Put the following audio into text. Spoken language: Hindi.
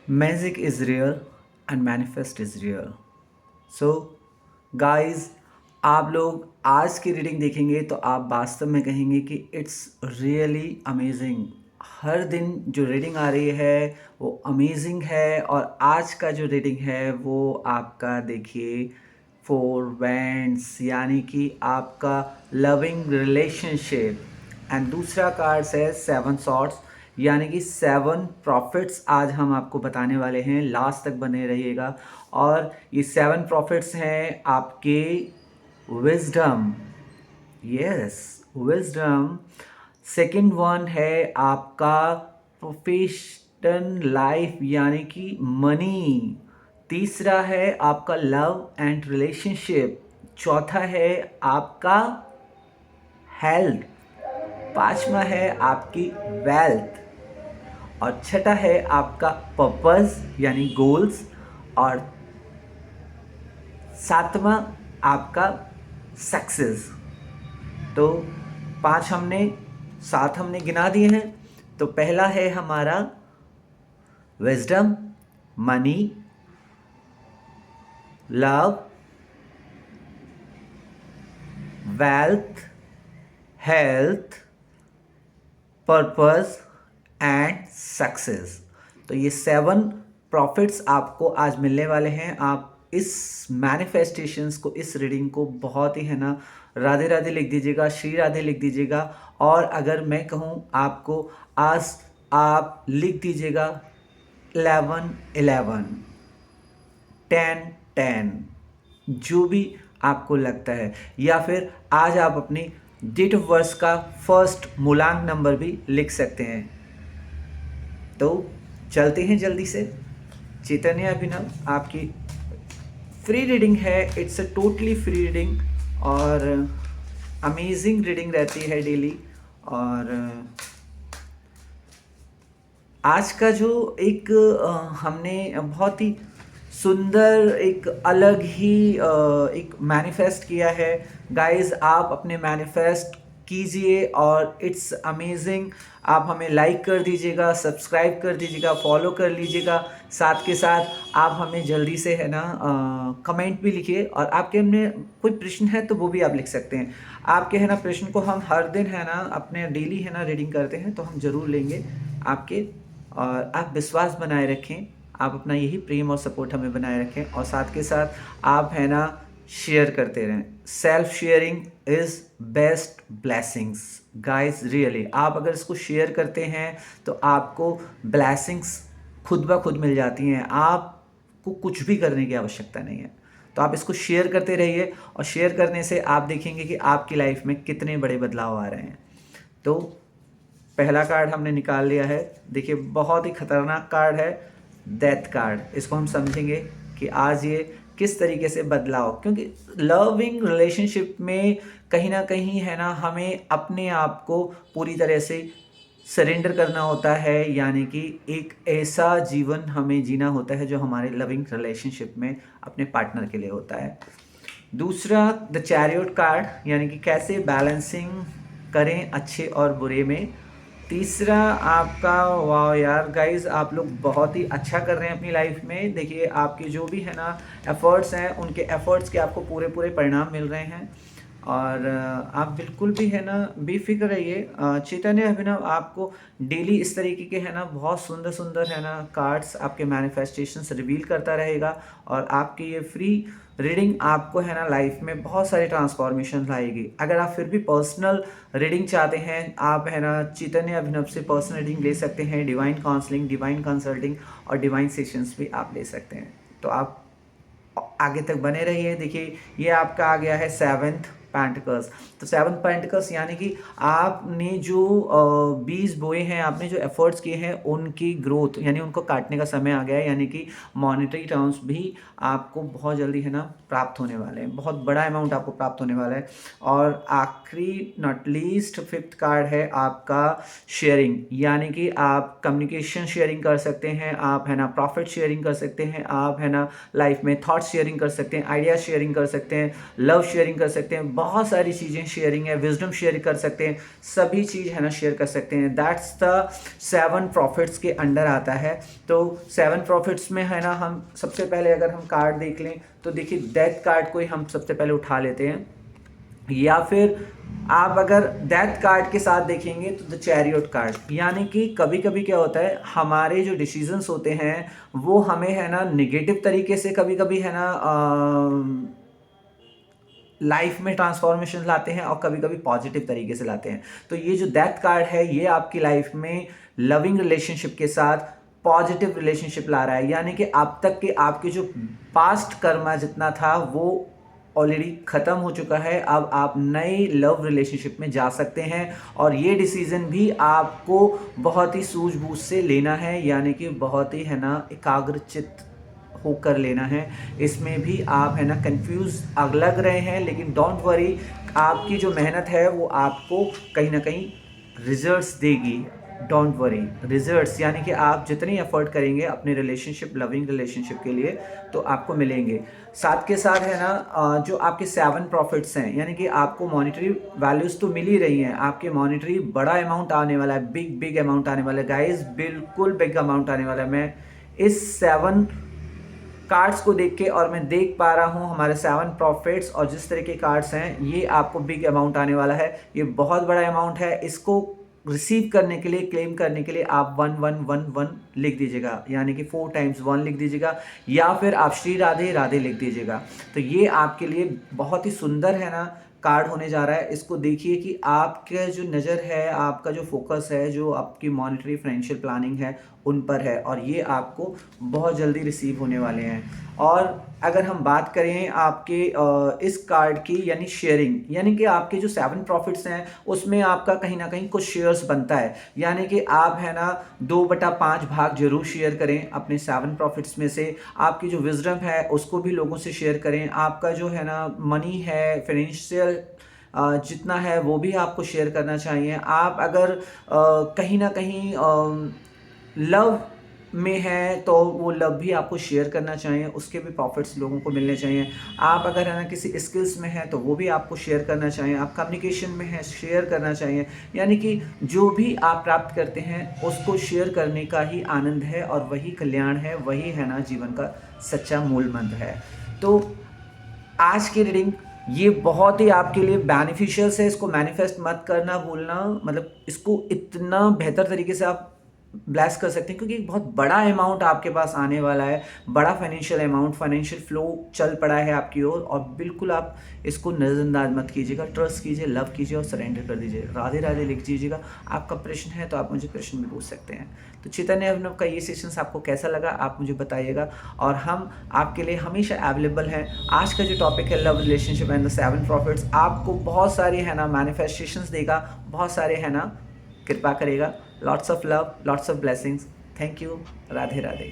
Magic is real and manifest is real. So guys, आप लोग आज की रीडिंग देखेंगे तो आप वास्तव में कहेंगे कि इट्स रियली अमेजिंग। हर दिन जो रीडिंग आ रही है वो अमेजिंग है, और आज का जो रीडिंग है वो आपका देखिए फोर वैंड्स यानी कि आपका लविंग रिलेशनशिप, एंड दूसरा कार्ड है सेवन सॉर्ड्स यानी कि सेवन प्रॉफिट्स आज हम आपको बताने वाले हैं। लास्ट तक बने रहिएगा। और ये सेवन प्रॉफिट्स हैं आपके wisdom, yes wisdom. Second one है आपका प्रोफेशन लाइफ यानी कि मनी। तीसरा है आपका लव एंड रिलेशनशिप। चौथा है आपका हेल्थ। पांचवा है आपकी वेल्थ। और छठा है आपका पर्पस यानी गोल्स। और सातवां आपका सक्सेस। तो सात हमने गिना दिए हैं। तो पहला है हमारा wisdom, money, love, wealth, health, purpose and success. तो ये सेवन प्रॉफिट्स आपको आज मिलने वाले हैं। आप इस मैनिफेस्टेशंस को, इस रीडिंग को बहुत ही है ना राधे राधे लिख दीजिएगा, श्री राधे लिख दीजिएगा। और अगर मैं कहूँ आपको, आज आप लिख दीजिएगा 11 11, 10 10, जो भी आपको लगता है। या फिर आज आप अपनी डेट ऑफ बर्थ का फर्स्ट मूलांक नंबर भी लिख सकते हैं। तो चलते हैं जल्दी से। चैतन्य अभिनव आपकी फ्री रीडिंग है, it's a totally free reading, और अमेजिंग रीडिंग रहती है डेली। और आज का जो एक हमने बहुत ही सुंदर एक अलग ही एक मैनिफेस्ट किया है। गाइस, आप अपने मैनिफेस्ट कीजिए और इट्स अमेजिंग। आप हमें लाइक कर दीजिएगा, सब्सक्राइब कर दीजिएगा, फॉलो कर लीजिएगा। साथ के साथ आप हमें जल्दी से है ना कमेंट भी लिखिए, और आपके में कोई प्रश्न है तो वो भी आप लिख सकते हैं। आपके है ना प्रश्न को हम हर दिन है ना अपने डेली है ना रीडिंग करते हैं, तो हम ज़रूर लेंगे आपके। और आप विश्वास बनाए रखें, आप अपना यही प्रेम और सपोर्ट हमें बनाए रखें, और साथ के साथ आप है ना शेयर करते रहें। Self sharing is best blessings guys, really. आप अगर इसको शेयर करते हैं तो आपको ब्लेसिंग्स खुद ब खुद मिल जाती हैं। आपको कुछ भी करने की आवश्यकता नहीं है। तो आप इसको शेयर करते रहिए, और शेयर करने से आप देखेंगे कि आपकी लाइफ में कितने बड़े बदलाव आ रहे हैं। तो पहला कार्ड हमने निकाल लिया है। देखिए, बहुत ही खतरनाक कार्ड है, डेथ कार्ड। इसको हम समझेंगे कि आज ये किस तरीके से बदलाव, क्योंकि लविंग रिलेशनशिप में कहीं ना कहीं है ना हमें अपने आप को पूरी तरह से सरेंडर करना होता है, यानी कि एक ऐसा जीवन हमें जीना होता है जो हमारे लविंग रिलेशनशिप में अपने पार्टनर के लिए होता है। दूसरा द चैरियट कार्ड, यानी कि कैसे बैलेंसिंग करें अच्छे और बुरे में। तीसरा आपका, वाह यार गाइस, आप लोग बहुत ही अच्छा कर रहे हैं अपनी लाइफ में। देखिए, आपके जो भी है ना एफर्ट्स हैं, उनके एफर्ट्स के आपको पूरे पूरे परिणाम मिल रहे हैं। और आप बिल्कुल भी है ना बेफिक्र रहिए। चैतन्य अभिनव आपको डेली इस तरीके के है ना बहुत सुंदर सुंदर है ना कार्ड्स आपके मैनिफेस्टेशंस रिवील करता रहेगा। और आपकी ये फ्री रीडिंग आपको है ना लाइफ में बहुत सारे ट्रांसफॉर्मेशन लाएगी। अगर आप फिर भी पर्सनल रीडिंग चाहते हैं, आप है ना चैतन्य अभिनव से पर्सनल रीडिंग ले सकते हैं। डिवाइन काउंसलिंग, डिवाइन कंसल्टिंग और डिवाइन सेशंस भी आप ले सकते हैं। तो आप आगे तक बने रहिए। देखिए, ये आपका आ गया है सेवेंथ पेंटिकल्स। तो सेवन पेंटिकल्स यानी कि आपने जो बीज बोए हैं, आपने जो एफर्ट्स किए हैं, उनकी ग्रोथ यानी उनको काटने का समय आ गया है। यानी कि मॉनेटरी टर्म्स भी आपको बहुत जल्दी है ना प्राप्त होने वाले हैं, बहुत बड़ा अमाउंट आपको प्राप्त होने वाला है। और आखिरी नॉट लीस्ट फिफ्थ कार्ड है आपका शेयरिंग, यानी कि आप कम्युनिकेशन शेयरिंग कर सकते हैं, आप है ना प्रॉफिट शेयरिंग कर सकते हैं, आप है ना लाइफ में थॉट शेयरिंग कर सकते हैं, आइडिया शेयरिंग कर सकते हैं, लव शेयरिंग कर सकते हैं। बहुत सारी चीज़ें शेयरिंग है, विजडम शेयर कर सकते हैं, सभी चीज़ है ना शेयर कर सकते हैं। दैट्स द 7 प्रॉफिट्स के अंडर आता है। तो 7 प्रॉफिट्स में है ना, हम सबसे पहले अगर हम कार्ड देख लें तो देखिए डेथ कार्ड को ही हम सबसे पहले उठा लेते हैं, या फिर आप अगर डेथ कार्ड के साथ देखेंगे तो द चैरियट कार्ड। यानी कि कभी कभी क्या होता है, हमारे जो डिसीजंस होते हैं वो हमें है ना निगेटिव तरीके से कभी कभी है ना लाइफ में ट्रांसफॉर्मेशन लाते हैं, और कभी कभी पॉजिटिव तरीके से लाते हैं। तो ये जो डेथ कार्ड है ये आपकी लाइफ में लविंग रिलेशनशिप के साथ पॉजिटिव रिलेशनशिप ला रहा है। यानी कि अब तक के आपके जो पास्ट कर्मा जितना था वो ऑलरेडी ख़त्म हो चुका है, अब आप नए लव रिलेशनशिप में जा सकते हैं। और ये डिसीज़न भी आपको बहुत ही सूझबूझ से लेना है, यानी कि बहुत ही है ना एकाग्रचित्त होकर लेना है। इसमें भी आप है ना कंफ्यूज लग रहे हैं, लेकिन डोंट वरी, आपकी जो मेहनत है वो आपको कहीं ना कहीं रिजल्ट्स देगी। डोंट वरी, रिजल्ट्स यानी कि आप जितनी एफर्ट करेंगे अपने रिलेशनशिप, लविंग रिलेशनशिप के लिए, तो आपको मिलेंगे। साथ के साथ है ना जो आपके 7 प्रॉफिट्स हैं, यानी कि आपको मॉनेटरी वैल्यूज़ तो मिल ही रही हैं, आपके मॉनेटरी बड़ा अमाउंट आने वाला है, बिग बिग अमाउंट आने वाला है गाइज, बिल्कुल बिग अमाउंट आने वाला है। मैं इस 7 कार्ड्स को देख के और मैं देख पा रहा हूँ हमारे 7 प्रॉफिट्स, और जिस तरह के कार्ड्स हैं ये आपको बिग अमाउंट आने वाला है, ये बहुत बड़ा अमाउंट है। इसको रिसीव करने के लिए, क्लेम करने के लिए आप 1111 लिख दीजिएगा, यानी कि 4 टाइम्स 1 लिख दीजिएगा, या फिर आप श्री राधे राधे लिख दीजिएगा। तो ये आपके लिए बहुत ही सुंदर है ना कार्ड होने जा रहा है। इसको देखिए कि आपका जो नज़र है, आपका जो फोकस है, जो आपकी मॉनेटरी फाइनेंशियल प्लानिंग है उन पर है, और ये आपको बहुत जल्दी रिसीव होने वाले हैं। और अगर हम बात करें आपके इस कार्ड की, यानी शेयरिंग, यानी कि आपके जो 7 प्रॉफिट्स हैं उसमें आपका कहीं ना कहीं कुछ शेयर्स बनता है, यानी कि आप है ना 2/5 भाग जरूर शेयर करें अपने 7 प्रॉफिट्स में से। आपकी जो विजडम है उसको भी लोगों से शेयर करें। आपका जो है ना मनी है, फाइनेंशियल जितना है वो भी आपको शेयर करना चाहिए। आप अगर कहीं ना कहीं लव में है तो वो लव भी आपको शेयर करना चाहिए, उसके भी प्रॉफिट्स लोगों को मिलने चाहिए। आप अगर है ना किसी स्किल्स में है तो वो भी आपको शेयर करना चाहिए। आप कम्युनिकेशन में है, शेयर करना चाहिए। यानी कि जो भी आप प्राप्त करते हैं उसको शेयर करने का ही आनंद है, और वही कल्याण है, वही है ना जीवन का सच्चा मूल मंत्र है। तो आज की रीडिंग ये बहुत ही आपके लिए बेनिफिशियल है। इसको मैनिफेस्ट मत करना भूलना, मतलब इसको इतना बेहतर तरीके से आप ब्लेस कर सकते हैं, क्योंकि एक बहुत बड़ा अमाउंट आपके पास आने वाला है, बड़ा फाइनेंशियल अमाउंट, फाइनेंशियल फ्लो चल पड़ा है आपकी ओर। और बिल्कुल आप इसको नज़रअंदाज मत कीजिएगा, ट्रस्ट कीजिए, लव कीजिए और सरेंडर कर दीजिए। राधे राधे लिख दीजिएगा। आपका प्रश्न है तो आप मुझे प्रश्न भी पूछ सकते हैं। तो चैतन्य अभिनव का ये सेशंस आपको कैसा लगा आप मुझे बताइएगा, और हम आपके लिए हमेशा अवेलेबल हैं। आज का जो टॉपिक है love relationship and the 7 profits, आपको बहुत सारे है ना मैनिफेस्टेशंस देगा, बहुत सारे है ना कृपा करेगा। Lots of love, lots of blessings. Thank you. Radhe Radhe.